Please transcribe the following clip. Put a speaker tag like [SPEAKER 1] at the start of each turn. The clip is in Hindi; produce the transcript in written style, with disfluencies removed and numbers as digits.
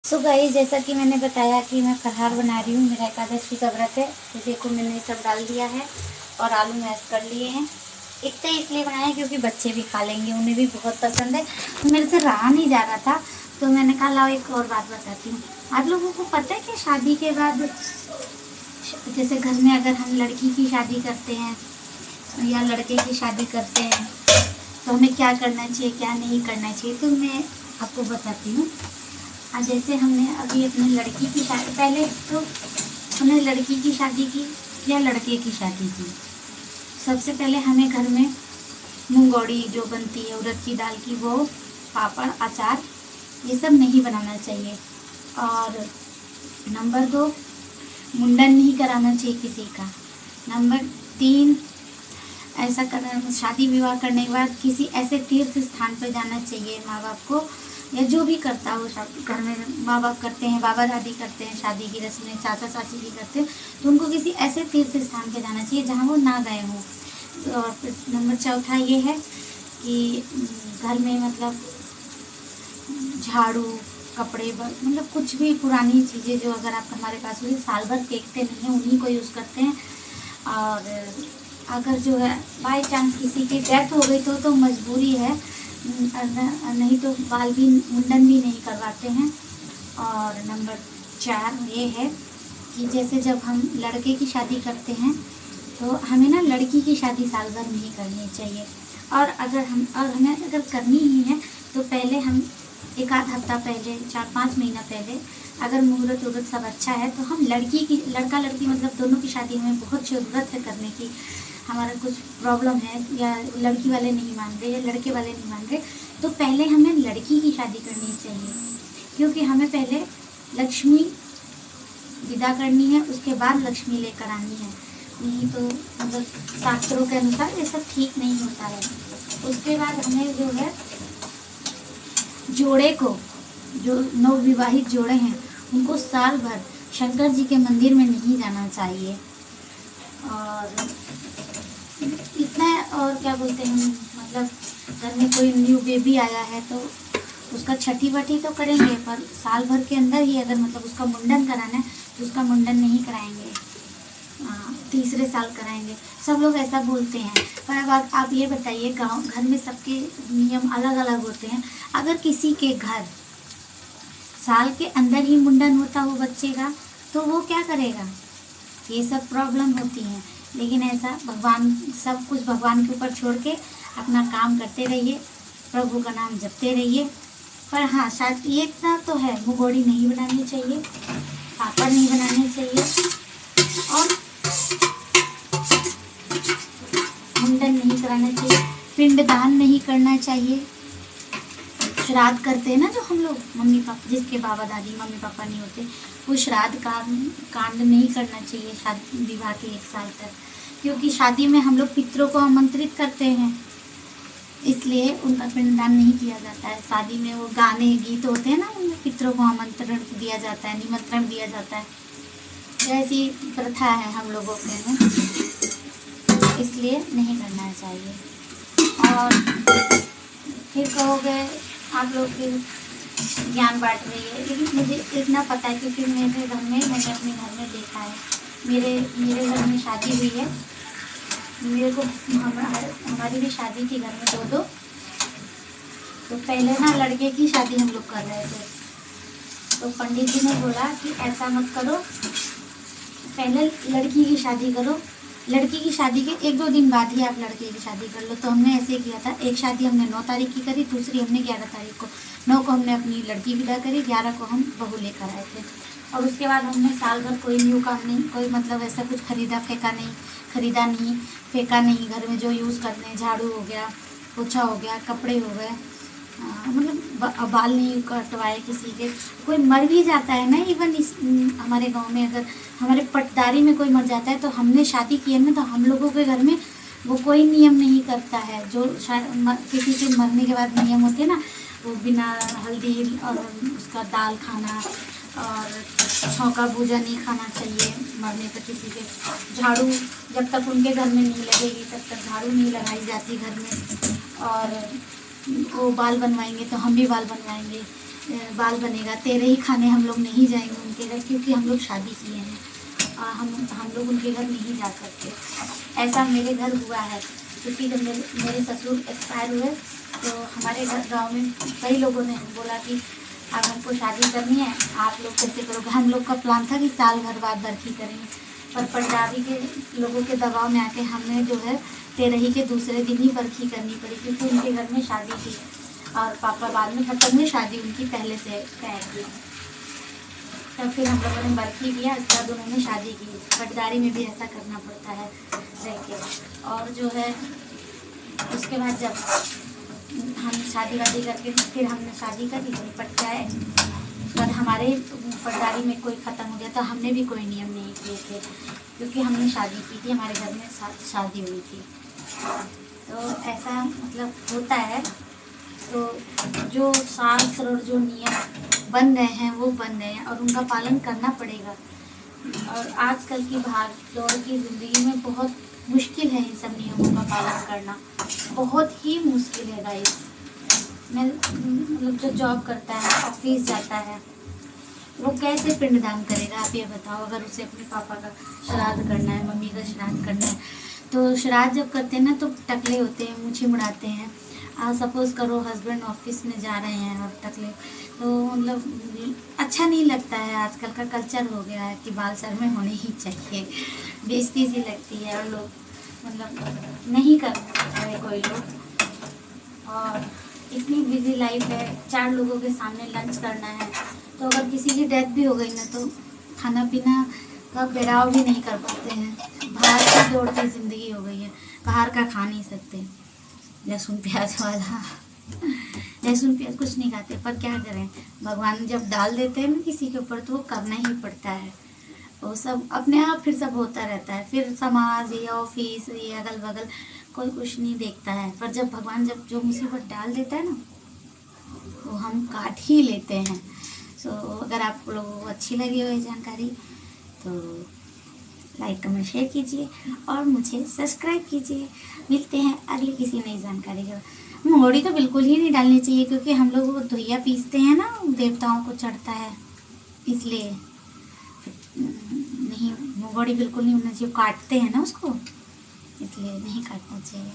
[SPEAKER 1] सो गाइस, जैसा कि मैंने बताया कि मैं फलाहार बना रही हूँ। मेरा एकादशी का व्रत है। तो देखो, मैंने ये सब डाल दिया है और आलू मैश कर लिए हैं। इतना इसलिए बनाया क्योंकि बच्चे भी खा लेंगे, उन्हें भी बहुत पसंद है। तो मेरे से रहा नहीं जा रहा था, तो मैंने कहा लाओ एक और बात बताती हूँ। आप लोगों को पता है कि शादी के बाद, जैसे घर में अगर हम लड़की की शादी करते हैं या लड़के की शादी करते हैं तो हमें क्या करना चाहिए, क्या नहीं करना चाहिए, तो मैं आपको बताती हूँ। जैसे हमने अभी अपनी लड़की की शादी, पहले तो हमने लड़की की शादी की या लड़के की शादी की, सबसे पहले हमें घर में मूंगौड़ी जो बनती है उड़द की दाल की, वो पापड़, अचार, ये सब नहीं बनाना चाहिए। और नंबर 2, मुंडन नहीं कराना चाहिए किसी का। नंबर 3, ऐसा करना, शादी विवाह करने के बाद किसी ऐसे तीर्थ स्थान पर जाना चाहिए माँ बाप को, या जो भी करता हो घर में माँ बाप करते हैं, बाबा दादी करते हैं, शादी की रस्में चाचा चाची भी करते हैं, तो उनको किसी ऐसे तीर्थ स्थान पे जाना चाहिए जहाँ वो ना गए हों। और फिर नंबर 4 ये है कि घर में मतलब झाड़ू, कपड़े, मतलब कुछ भी पुरानी चीज़ें जो अगर आप हमारे पास हुई साल भर फेंकते नहीं हैं, उन्हीं को यूज़ करते हैं। और अगर जो है बाई चांस किसी की डेथ हो गई तो मजबूरी है, नहीं तो बाल भी, मुंडन भी नहीं करवाते हैं। और नंबर 4 ये है कि जैसे जब हम लड़के की शादी करते हैं तो हमें ना लड़की की शादी साल भर नहीं करनी चाहिए। और हमें अगर करनी ही है तो पहले हम एक आध हफ्ता पहले, 4-5 महीना पहले, अगर मुहूर्त वहूर्त सब अच्छा है तो हम लड़का लड़की मतलब दोनों की शादी हमें बहुत ज़रूरत है करने की, हमारा कुछ प्रॉब्लम है या लड़की वाले नहीं मान रहे या लड़के वाले नहीं मान रहे, तो पहले हमें लड़की की शादी करनी चाहिए। क्योंकि हमें पहले लक्ष्मी विदा करनी है, उसके बाद लक्ष्मी लेकर आनी है। नहीं तो मतलब शास्त्रों के अनुसार ये सब ठीक नहीं होता है। उसके बाद हमें जो है जोड़े को, जो नवविवाहित जोड़े हैं, उनको साल भर शंकर जी के मंदिर में नहीं जाना चाहिए। और इतना, और क्या बोलते हैं, मतलब घर में कोई न्यू बेबी आया है तो उसका छठी वठी तो करेंगे, पर साल भर के अंदर ही अगर मतलब उसका मुंडन कराना है तो उसका मुंडन नहीं कराएंगे, तीसरे साल कराएंगे। सब लोग ऐसा बोलते हैं, पर अब आप ये बताइए, घर में सबके नियम अलग अलग होते हैं। अगर किसी के घर साल के अंदर ही मुंडन होता हो बच्चे का, तो वो क्या करेगा? ये सब प्रॉब्लम होती हैं। लेकिन ऐसा भगवान, सब कुछ भगवान के ऊपर छोड़ के अपना काम करते रहिए, प्रभु का नाम जपते रहिए। पर हाँ, शायद ये इतना तो है, मुंगौड़ी नहीं बनानी चाहिए, पापड़ नहीं बनाने चाहिए, और मुंडन नहीं कराना चाहिए, पिंडदान नहीं करना चाहिए। श्राद्ध करते हैं ना जो हम लोग, मम्मी पापा, जिसके बाबा दादी मम्मी पापा नहीं होते, वो श्राद्ध कांड नहीं करना चाहिए शादी विवाह के 1 साल तक। क्योंकि शादी में हम लोग पितरों को आमंत्रित करते हैं, इसलिए उनका पिंडदान नहीं किया जाता है। शादी में वो गाने गीत होते हैं ना, उनमें पितरों को आमंत्रण दिया जाता है, निमंत्रण दिया जाता है। ऐसी प्रथा है हम लोगों के में, इसलिए नहीं करना चाहिए। और फिर कहोगे आप लोग फिर ज्ञान बांट रही है, लेकिन मुझे इतना पता है क्योंकि मेरे घर में, मैंने अपने घर में देखा है। मेरे घर में शादी हुई है, मेरे को हमारी भी शादी थी घर में 2-2। तो पहले ना लड़के की शादी हम लोग कर रहे थे, तो पंडित जी ने बोला कि ऐसा मत करो, पहले लड़की की शादी करो, लड़की की शादी के 1-2 दिन बाद ही आप लड़के की शादी कर लो। तो हमने ऐसे किया था, एक शादी हमने 9 तारीख की करी, दूसरी हमने 11 तारीख को। 9 को हमने अपनी लड़की विदा करी, 11 को हम बहू लेकर आए थे। और उसके बाद हमने साल भर कोई न्यू काम नहीं, कोई मतलब ऐसा कुछ खरीदा नहीं, फेंका नहीं। घर में जो यूज़ करते हैं, झाड़ू हो गया, पोछा हो गया, कपड़े हो गए, मतलब बाल नहीं कटवाए किसी के। कोई मर भी जाता है ना, इवन हमारे गांव में अगर हमारे पटदारी में कोई मर जाता है तो हमने शादी की है ना, तो हम लोगों के घर में वो कोई नियम नहीं करता है। जो किसी के मरने के बाद नियम होते हैं ना, वो बिना हल्दी और उसका दाल खाना, और छौंका भूजा नहीं खाना चाहिए मरने पर किसी के। झाड़ू जब तक उनके घर में नहीं लगेगी तब तक झाड़ू नहीं लगाई जाती घर में। और वो बाल बनवाएंगे तो हम भी बाल बनवाएंगे, बाल बनेगा, तेरे ही खाने हम लोग नहीं जाएंगे उनके घर, क्योंकि हम लोग शादी किए हैं। हम लोग उनके घर नहीं जा सकते। ऐसा मेरे घर हुआ है, क्योंकि जब मेरे ससुर एक्सपायर हुए तो हमारे घर गांव में कई लोगों ने बोला कि अब हमको शादी करनी है, आप लोग कैसे करोगे। हम लोग का प्लान था कि साल भर बाद बरखी करेंगे, पर पंजाबी के लोगों के दबाव में आके हमने जो है तेरही के दूसरे दिन ही बरखी करनी पड़ी, क्योंकि उनके घर में शादी थी और पापा बाद में खत्म हुई शादी उनकी पहले से तय थी। तब फिर हम लोगों ने बरखी किया, इसके बाद उन्होंने शादी की। पटदारी में भी ऐसा करना पड़ता है रह के। और जो है उसके बाद जब हम शादी वादी करके फिर हमने शादी करी, निपट जाए, पर हमारे पटदारी में कोई ख़त्म हो गया तो हमने भी कोई नियम नहीं किए थे, क्योंकि हमने शादी की थी, हमारे घर में शादी हुई थी। तो ऐसा मतलब होता है। तो जो शास्त्र और जो नियम बन गए हैं वो बन गए हैं और उनका पालन करना पड़ेगा। और आजकल की भाग दौड़ की ज़िंदगी में बहुत मुश्किल है इन सब नियमों का पालन करना, बहुत ही मुश्किल है गाइस। मैं मतलब जो जॉब करता है, ऑफिस जाता है, वो कैसे पिंडदान करेगा आप ये बताओ। अगर उसे अपने पापा का श्राद्ध करना है, मम्मी का श्राद्ध करना है, तो श्राद्ध जब करते हैं ना तो टकले होते हैं, मूछें मुड़ाते हैं। सपोज़ करो हस्बैंड ऑफिस में जा रहे हैं और टकले, तो मतलब अच्छा नहीं लगता है। आजकल का कल्चर हो गया है कि बाल सर में होने ही चाहिए, बेइज्जती सी लगती है और लोग मतलब नहीं कर रहे कोई लोग। और इतनी बिजी लाइफ है, 4 लोगों के सामने लंच करना है, तो अगर किसी की डेथ भी हो गई ना तो खाना पीना का पेराव भी नहीं कर पाते हैं। बाहर की दौड़ती ज़िंदगी हो गई है, बाहर का खा नहीं सकते। लहसुन प्याज वाला लहसुन प्याज कुछ नहीं खाते, पर क्या करें, भगवान जब डाल देते हैं ना किसी के ऊपर तो वो करना ही पड़ता है। वो सब अपने आप फिर सब होता रहता है, फिर समाज ये ऑफिस ये अगल बगल कोई कुछ नहीं देखता है। पर जब भगवान जब जो मुसीबत डाल देता है ना वो हम काट ही लेते हैं। सो अगर आप लोगों को अच्छी लगी हो ये जानकारी तो लाइक कमेंट शेयर कीजिए और मुझे सब्सक्राइब कीजिए। मिलते हैं अगली किसी नई जानकारी के। मोड़ी तो बिल्कुल ही नहीं डालनी चाहिए, क्योंकि हम लोग वो धुइया पीसते हैं ना, देवताओं को चढ़ता है, इसलिए नहीं मोड़ी बिल्कुल नहीं होना चाहिए। काटते हैं ना उसको, इसलिए नहीं काटना चाहिए।